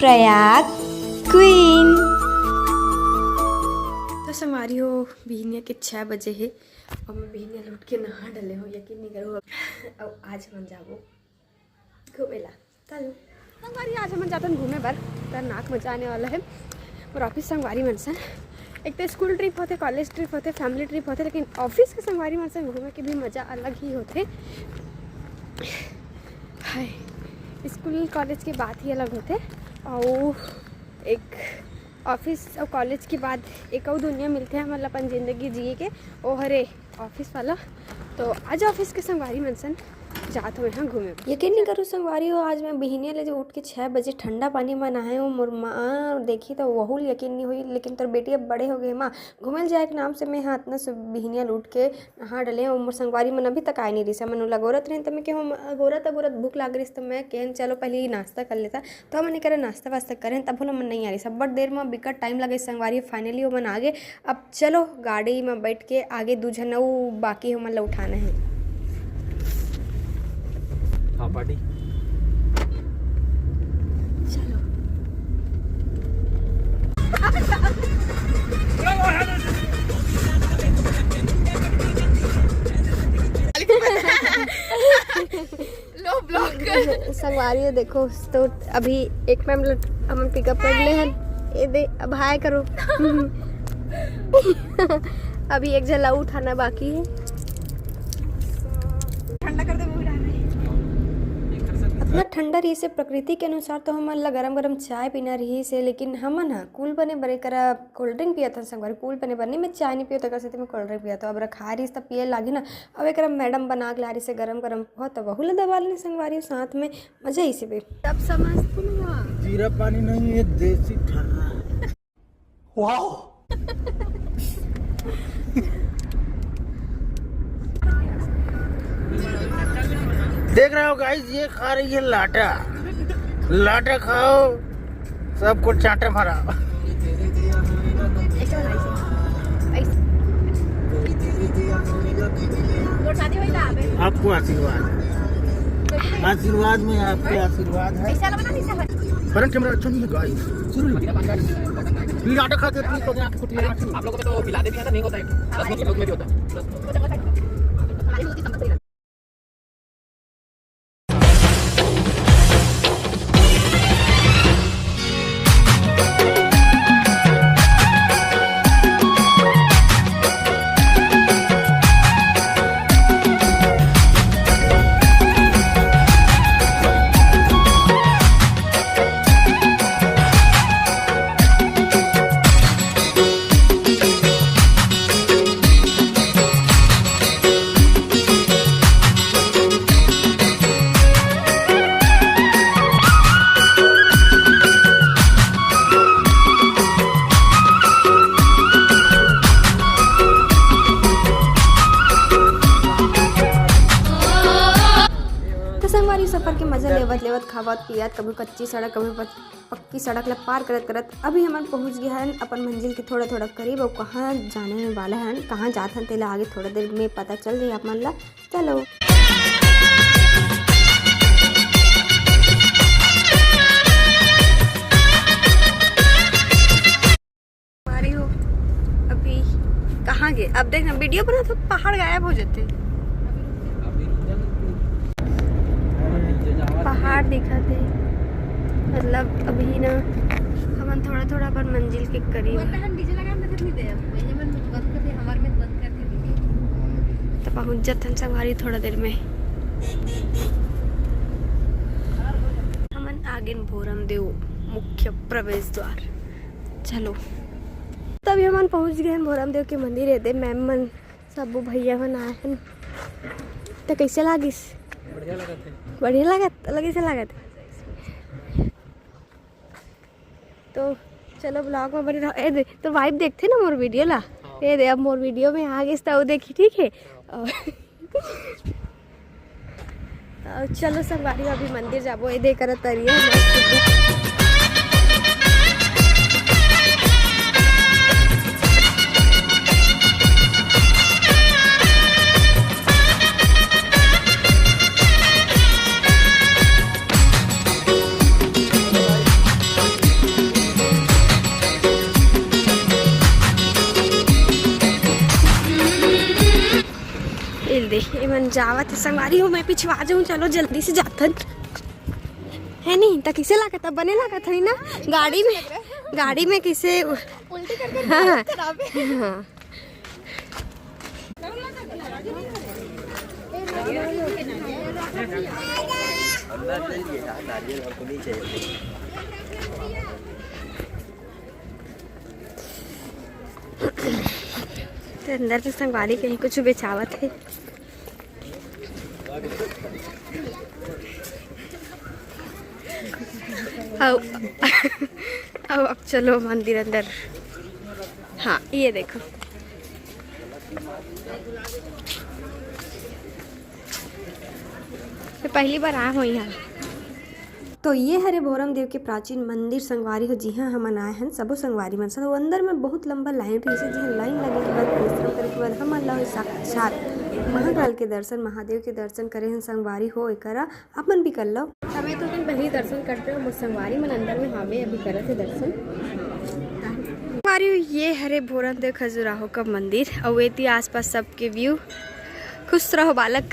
Prayag queen. तो संगवारी हो बिहनिया के 6 बजे है और मैं बिहनिया लौट के नहा डले हो, यकीन नहीं करो। अब आज हम जाबो घूमेला। चलो संगवारी, आज हम जाते घूमे बर नाक मजा आने वाला है। और ऑफिस संगवारी मनसन एक तो स्कूल ट्रिप होते, कॉलेज ट्रिप होते, फैमिली ट्रिप होते, लेकिन ऑफिस के संगवारी मनसन घूमे के भी मज़ा अलग ही होते। हाय, स्कूल कॉलेज की बात ही अलग होते और एक ऑफिस और कॉलेज के बाद एक और दुनिया मिलते हैं मतलब अपन ज़िंदगी जिए के ओ हरे ऑफिस वाला। तो आज ऑफिस के संगवारी मनसन जात हुए हैं घूमे। यकीन नहीं करो संगवारी हो, आज मैं बिहनिया ले जो उठ के 6 बजे ठंडा पानी में नहाए हूँ। मोर माँ देखी तो वहू यकीन नहीं हुई, लेकिन तोर बेटी अब बड़े हो गए माँ, घूमल जाए के नाम से मैं हाथ न बिहनिया उठ के नहा डले और मोर संगवारी मन अभी तक आए नहीं रही से। मन लगोरत रही तो मैं क्यों अगोरत भूख लाग रही तो मैं कहन चलो पहले नाश्ता कर लेता। तो मैंने करे नाश्ता वास्ता करें तब बोला मन नहीं आ रही सब बड़ देर में बिकट टाइम लगे संगवारी। फाइनली वो मन आगे, अब चलो गाड़ी में बैठ के आगे दूजन बाकी हम मतलब उठाना है। हाँ पार्टी चलो लो ब्लॉक संगवारी हो देखो। तो अभी एक मैम हम पिकअप कर ले हैं, ये दे अब हाय करो। अभी एक जला उठाना बाकी है। ठंडा कर दे वो उठाना है। इतना ठंडा रही से प्रकृति के अनुसार तो हम गरम गरम चाय पीना रही से, लेकिन हम ना कूल बने बरे करा कोल्ड ड्रिंक पिया था संगवारी। कूल बने बने मैं चाय नहीं पिया तो कैसे मैं कोल्ड ड्रिंक पिया तो अब रखा रही तब पिए लागी ना। अब एक मैडम बना के ला रही से गरम गरम बहुत बहु ला दबा लेने संगवारी साथ में मजा ही से भी तब समझती नहीं। जीरा पानी नहीं है, देसी ठंडा। वाओ देख रहे हो गाइस, ये खा रही है लाटा। लाटा खाओ, सबको चाटा भरा। आपको आशीर्वाद, आशीर्वाद में आपके आशीर्वाद है। करंट कैमरा अच्छा नहीं है गाइस। लाटा खाते प्लीज तो आपको आप लोगों को तो पिला दे दिया था, नहीं होता है 10 लोग में भी होता है। संगवारी सफ़र के मज़ा लेवत लेवत खावत पियात, कभी कच्ची सड़क कभी पक्की सड़क ला पार करत करत अभी हम पहुंच गया है अपन मंजिल के थोड़ा थोड़ा करीब। और कहाँ जाने वाला है, कहाँ जात हैं तेला आगे थोड़ा देर में पता चल जाए आप मन ला। चलो हमारी हो अभी कहाँ गए, अब देखना वीडियो बना तो पहाड़ गायब हो जाते, पहाड़ दिखा थे मतलब अभी ना हम थोड़ा थोड़ा पर मंजिल के करीब तो पहुंच जाते हैं संगवारी थोड़ा देर में। हमन आगे भोरम देव मुख्य प्रवेश द्वार। चलो तभी हम पहुंच गए हैं भोरम देव के मंदिर है दे। मैम मन सब भैया मन आए हैं तो कैसे लागिस? बढ़िया लागत, अलग से लागत। तो चलो ब्लॉग में बने रहो। ए दे तो वाइब देखते ना मोर वीडियो ला। ए दे अब मोर वीडियो में आ गए तो देखी, ठीक है। और चलो संगवारी अभी मंदिर जाबो। ए दे करत तरिया मस्त। जावत संगवारी हूँ मैं पिछवा जाऊँ, चलो जल्दी से जाथन है नहीं तो किसे लागत अब बने लागत है ना गाड़ी में किसे उल्टी करके हाँ हाँ तो अंदर से संगवारी कहीं कुछ बेचावत है। अब चलो मंदिर अंदर। हाँ ये देखो तो पहली बार आया हूँ यहाँ। तो ये हरे भोरम देव के प्राचीन मंदिर संगवारी हो। जी हाँ हम आए हैं सबो संगवारी मन से। तो अंदर में बहुत लंबा लाइन रही है। जी लाइन लगे के बाद परिश्रम करे के बाद हम अल्लाह साक्षात महाकाल के दर्शन महादेव के दर्शन करे हैं संगवारी हो एकरा अपन भी कर लो। हमें तो दिन पहले दर्शन करते हो संगवारी मन अंदर में हमें अभी करे थे दर्शन संगवारी। ये हरे भोरम देव खजुराहो का मंदिर और ये आसपास सबके व्यू। खुश रहो बालक।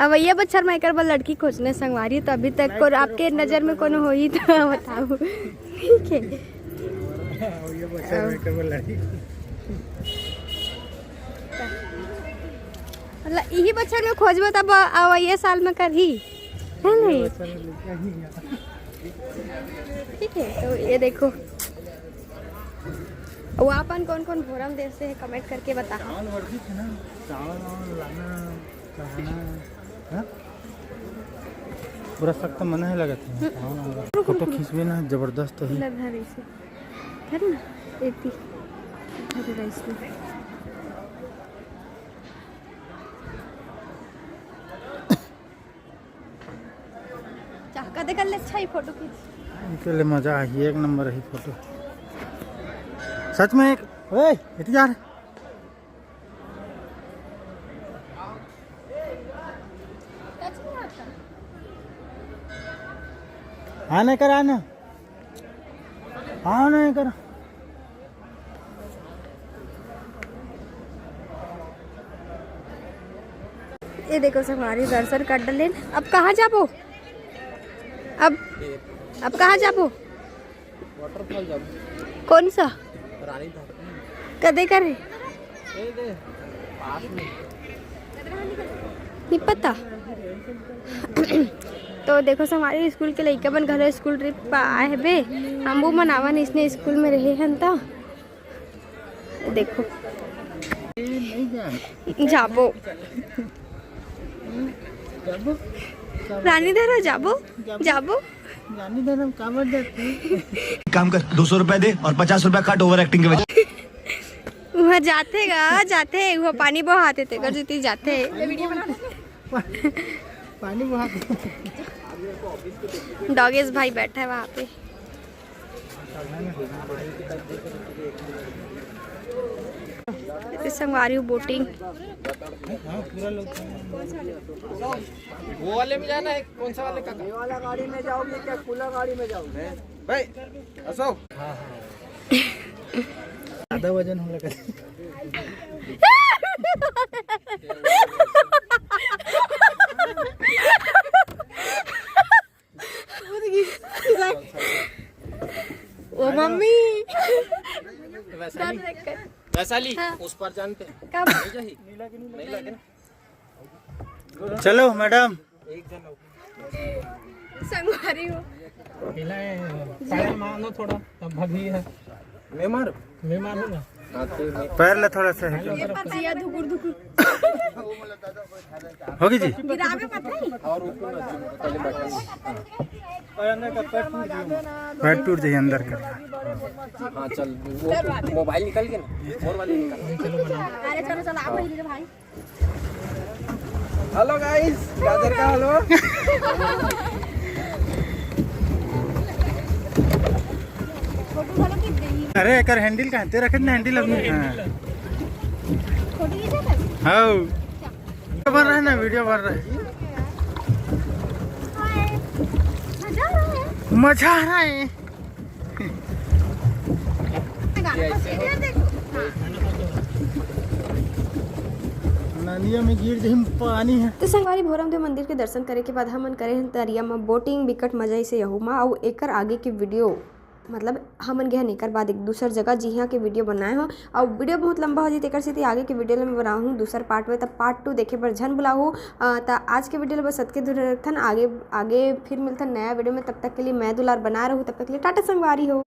अब ये बच्चा मैं कर लड़की खोजने संगवारी तो अभी तक को आपके नज़र में कौन हो ही तो बताओ ठीक है। मतलब यही बच्चा में खोजबो तब ये साल में कर ही है नहीं ठीक है। तो ये देखो वो अपन कौन कौन भोरम देव से है कमेंट करके बता। पूरा सख्त मन है लगत है। फोटो खींचबे ना जबरदस्त है। कदे कर ले अच्छा ही फोटो खींच के लिए मजा आई एक नंबर है फोटो सच में। एक ओए इधर यार हाँ नहीं करा ना हाँ नहीं करा। ये देखो संगवारी दर्शन कर डले। अब कहाँ जाबो अब कहाँ जाबो वाटरफॉल जाबो कौन सा रानी था कदे करे पास में नहीं पता। तो देखो हमारे स्कूल के लड़का बन घर स्कूल ट्रिप पर आए बे हम वो मनावन इसने स्कूल में रहे हैं तो देखो जाबो रानी धरा जाबो रानी धरम काबर जाती काम कर 200 रुपए दे और 50 रुपए काट ओवर एक्टिंग के वजह। वहाँ जाते वहाँ पानी बहाते थे कर जीती जाते पानी बहाते डॉगेस भाई बैठा है वहाँ पे। संगवारी बोटिंग वो वाले में जाना है कौन सा वाले काका? ये वाला गाड़ी में जाओगे क्या खुला गाड़ी में जाओगे भाई अशोक? आधा वजन हो लगा ओ मम्मी वैशाली हाँ। उस पर जानते हैं कब नहीं लगे चलो मैडम एक जन संगवारी हो पैर मानो थोड़ा तब भगी है मैं मारूंगा पैर ले थोड़ा सा ये धुकुर होगी जी गिरावे पता है और ऊपर पहले बैठा और अंदर का पैर टूट जाए अंदर का। हाँ चल वो मोबाइल निकल के ना और वाली निकल। अरे चलो आप ही भाई। हेलो गाइस गाजर का हलवा अरे एक हैंडल का ते रखे ना हैंडल अपनी हाँ बन रहा है ना वीडियो बन रहा है मजा आ रहा है। नदिया में गिर जही पानी है। तो संगवारी भोरमदेव मंदिर के दर्शन करे के बाद हमन करे हन तरिया में बोटिंग बिकट मजा से यहू मा और एकर आगे के वीडियो मतलब हमन गए एकर बाद एक दूसर जगह जिहाँ के वीडियो बनाए हो और वीडियो बहुत लंबा हो जाए तेकर से आगे के वीडियो में बनाऊँ हूँ दूसर पार्ट में। तब पार्ट 2 देखे पर झन बुलाऊँ। तो आज के वीडियो बस सत के दूर रखन आगे फिर मिलता नया वीडियो में। तब तक के लिए मैं दुलार बना रहूँ। तब तक के लिए टाटा संगवारी हो।